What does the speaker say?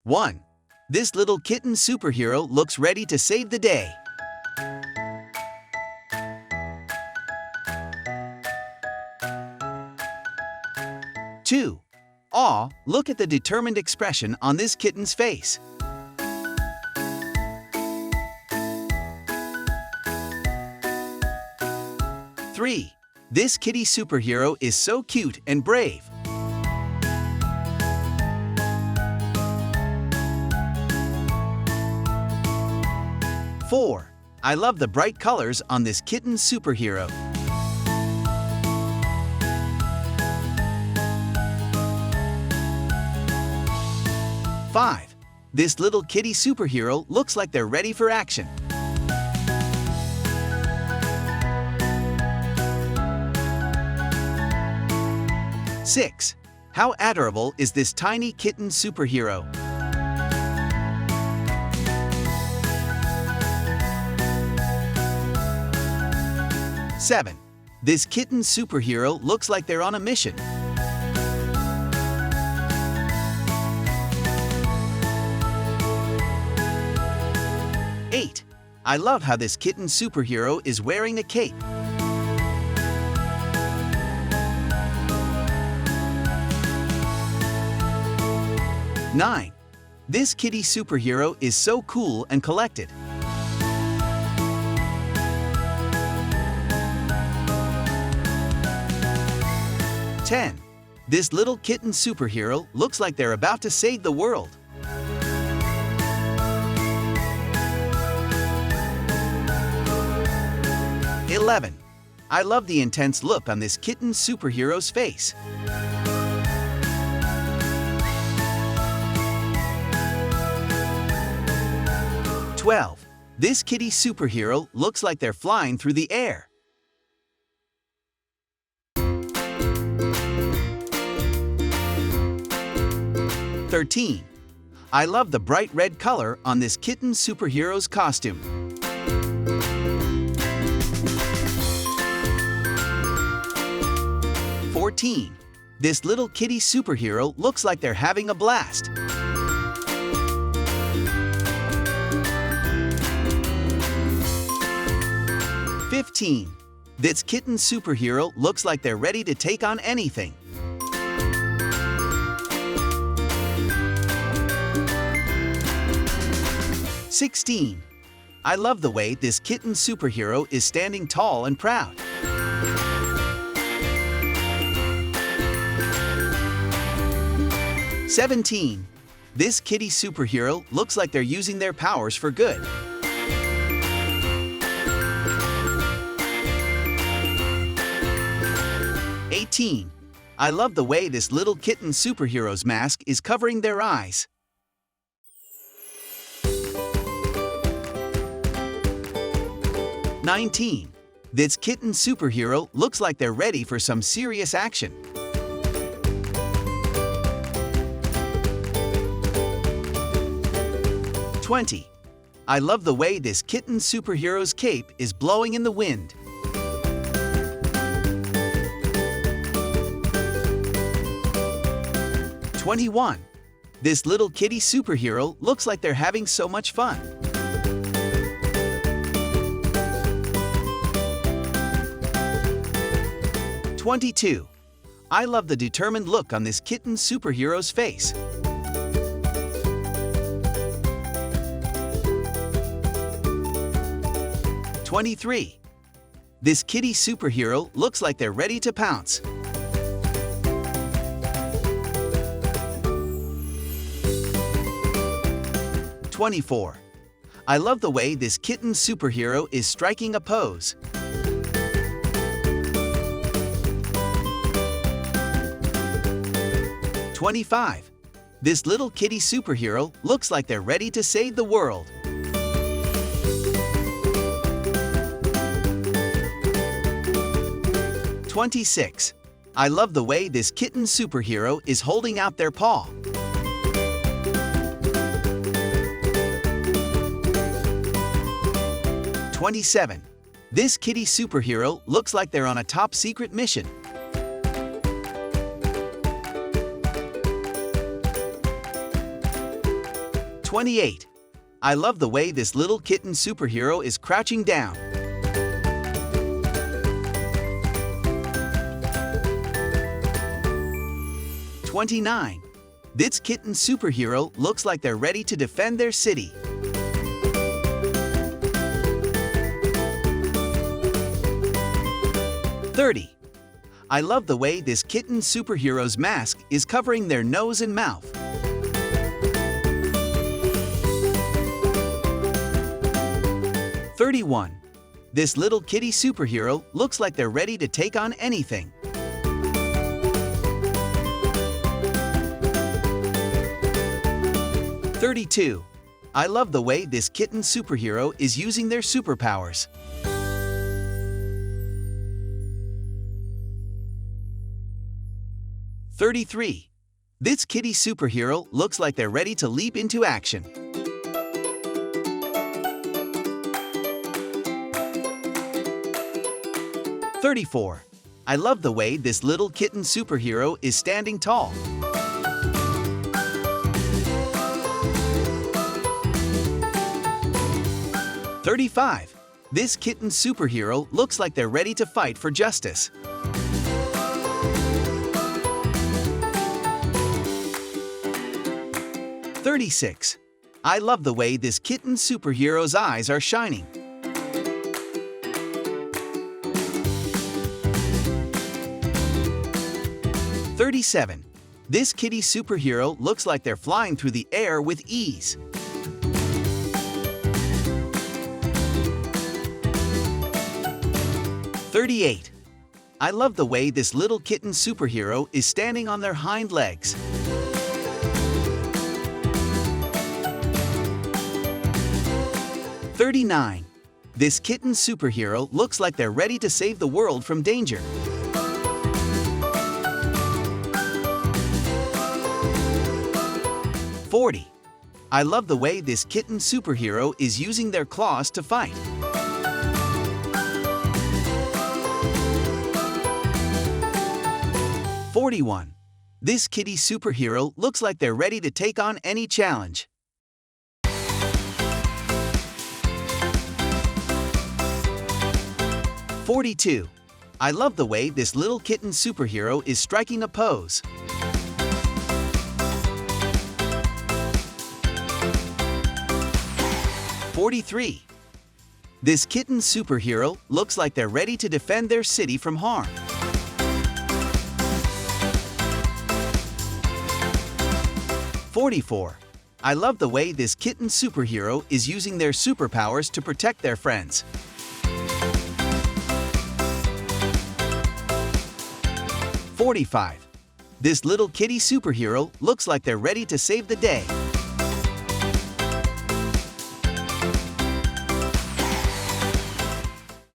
1. This little kitten superhero looks ready to save the day. 2. Aw, look at the determined expression on this kitten's face. 3. This kitty superhero is so cute and brave. 4. I love the bright colors on this kitten superhero. 5. This little kitty superhero looks like they're ready for action. 6. How adorable is this tiny kitten superhero? 7. This kitten superhero looks like they're on a mission. 8. I love how this kitten superhero is wearing a cape. 9. This kitty superhero is so cool and collected. 10. This little kitten superhero looks like they're about to save the world. 11. I love the intense look on this kitten superhero's face. 12. This kitty superhero looks like they're flying through the air. 13. I love the bright red color on this kitten superhero's costume. 14. This little kitty superhero looks like they're having a blast. 15. This kitten superhero looks like they're ready to take on anything. 16. I love the way this kitten superhero is standing tall and proud. 17. This kitty superhero looks like they're using their powers for good. 18. I love the way this little kitten superhero's mask is covering their eyes. 19. This kitten superhero looks like they're ready for some serious action. 20. I love the way this kitten superhero's cape is blowing in the wind. 21. This little kitty superhero looks like they're having so much fun. 22. I love the determined look on this kitten superhero's face. 23. This kitty superhero looks like they're ready to pounce. 24. I love the way this kitten superhero is striking a pose. 25. This little kitty superhero looks like they're ready to save the world. 26. I love the way this kitten superhero is holding out their paw. 27. This kitty superhero looks like they're on a top secret mission. 28. I love the way this little kitten superhero is crouching down. 29. This kitten superhero looks like they're ready to defend their city. 30. I love the way this kitten superhero's mask is covering their nose and mouth. 31. This little kitty superhero looks like they're ready to take on anything. 32. I love the way this kitten superhero is using their superpowers. 33. This kitty superhero looks like they're ready to leap into action. 34. I love the way this little kitten superhero is standing tall. 35. This kitten superhero looks like they're ready to fight for justice. 36. I love the way this kitten superhero's eyes are shining. 37. This kitty superhero looks like they're flying through the air with ease. 38. I love the way this little kitten superhero is standing on their hind legs. 39. This kitten superhero looks like they're ready to save the world from danger. 40. I love the way this kitten superhero is using their claws to fight. 41. This kitty superhero looks like they're ready to take on any challenge. 42. I love the way this little kitten superhero is striking a pose. 43. This kitten superhero looks like they're ready to defend their city from harm. 44. I love the way this kitten superhero is using their superpowers to protect their friends. 45. This little kitty superhero looks like they're ready to save the day.